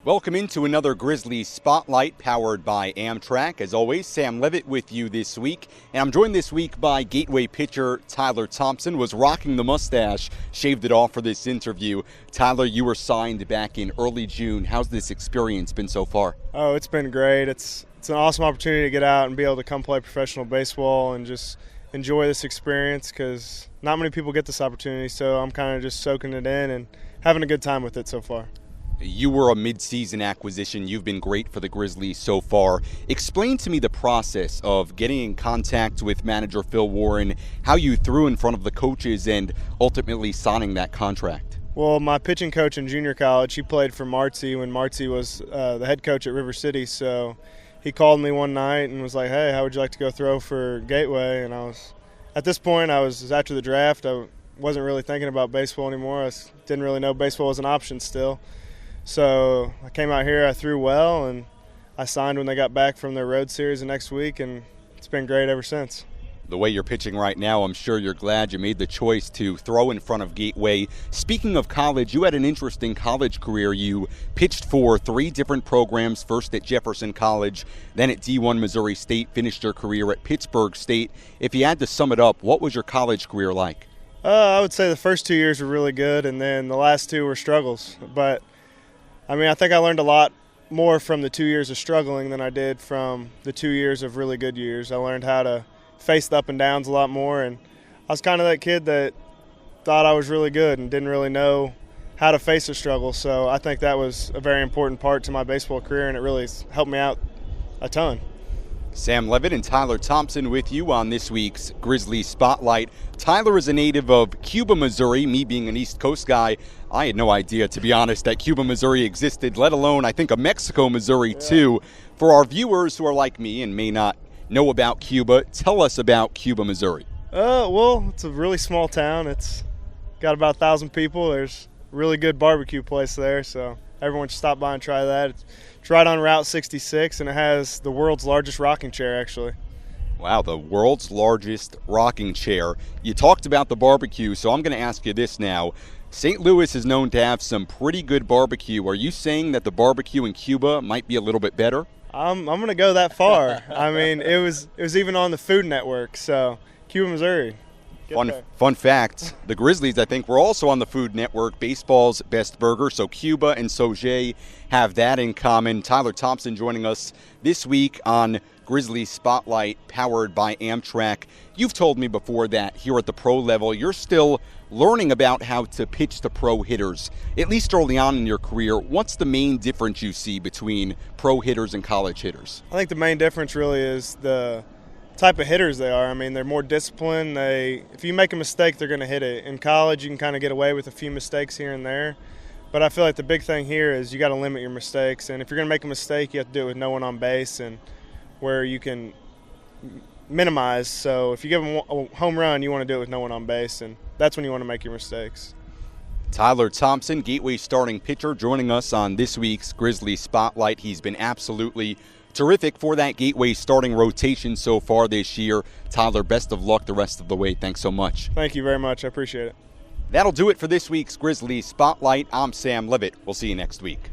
Welcome into another Grizzlies Spotlight powered by Amtrak. As always, Sam Levitt with you this week. And I'm joined this week by Gateway pitcher Tyler Thompson. Was rocking the mustache, shaved it off for this interview. Tyler, you were signed back in early June. How's this experience been so far? Oh, it's been great. It's an awesome opportunity to get out and be able to come play professional baseball and just enjoy this experience because not many people get this opportunity. So I'm kind of just soaking it in and having a good time with it so far. You were a mid-season acquisition. You've been great for the Grizzlies so far. Explain to me the process of getting in contact with manager Phil Warren, how you threw in front of the coaches, and ultimately signing that contract. Well, my pitching coach in junior college, he played for Marcy when Marcy was the head coach at River City. So he called me one night and was like, "Hey, how would you like to go throw for Gateway?" And at this point, I was after the draft. I wasn't really thinking about baseball anymore. I didn't really know baseball was an option still. So I came out here, I threw well, and I signed when they got back from their road series the next week, and it's been great ever since. The way you're pitching right now, I'm sure you're glad you made the choice to throw in front of Gateway. Speaking of college, you had an interesting college career. You pitched for 3 different programs, first at Jefferson College, then at D1 Missouri State, finished your career at Pittsburgh State. If you had to sum it up, what was your college career like? I would say the first 2 years were really good, and then the last 2 were struggles. But I think I learned a lot more from the 2 years of struggling than I did from the 2 years of really good years. I learned how to face the up and downs a lot more, and I was kind of that kid that thought I was really good and didn't really know how to face a struggle. So I think that was a very important part to my baseball career, and it really helped me out a ton. Sam Levitt and Tyler Thompson with you on this week's Grizzlies Spotlight. Tyler is a native of Cuba, Missouri. Me being an East Coast guy, I had no idea, to be honest, that Cuba, Missouri existed, let alone, I think, a Mexico, Missouri, too. For our viewers who are like me and may not know about Cuba, tell us about Cuba, Missouri. Well, it's a really small town. It's got about 1,000 people. There's a really good barbecue place there, so everyone should stop by and try that. It's right on Route 66, and it has the world's largest rocking chair, actually. Wow, the world's largest rocking chair. You talked about the barbecue, so I'm going to ask you this now. St. Louis is known to have some pretty good barbecue. Are you saying that the barbecue in Cuba might be a little bit better? I'm going to go that far. I mean, it was even on the Food Network, so Cuba, Missouri. Fun fact, the Grizzlies, I think, were also on the Food Network, baseball's best burger. So Cuba and Sojay have that in common. Tyler Thompson joining us this week on Grizzlies Spotlight, powered by Amtrak. You've told me before that here at the pro level, you're still learning about how to pitch to pro hitters, at least early on in your career. What's the main difference you see between pro hitters and college hitters? I think the main difference really is the type of hitters they are. I mean, they're more disciplined. If you make a mistake, they're going to hit it. In college, you can kind of get away with a few mistakes here and there. But I feel like the big thing here is you got to limit your mistakes. And if you're going to make a mistake, you have to do it with no one on base and where you can minimize. So if you give them a home run, you want to do it with no one on base, and that's when you want to make your mistakes. Tyler Thompson, Gateway starting pitcher, joining us on this week's Grizzlies Spotlight. He's been absolutely terrific for that Gateway starting rotation so far this year. Tyler, best of luck the rest of the way. Thanks so much. Thank you very much. I appreciate it. That'll do it for this week's Grizzlies Spotlight. I'm Sam Levitt. We'll see you next week.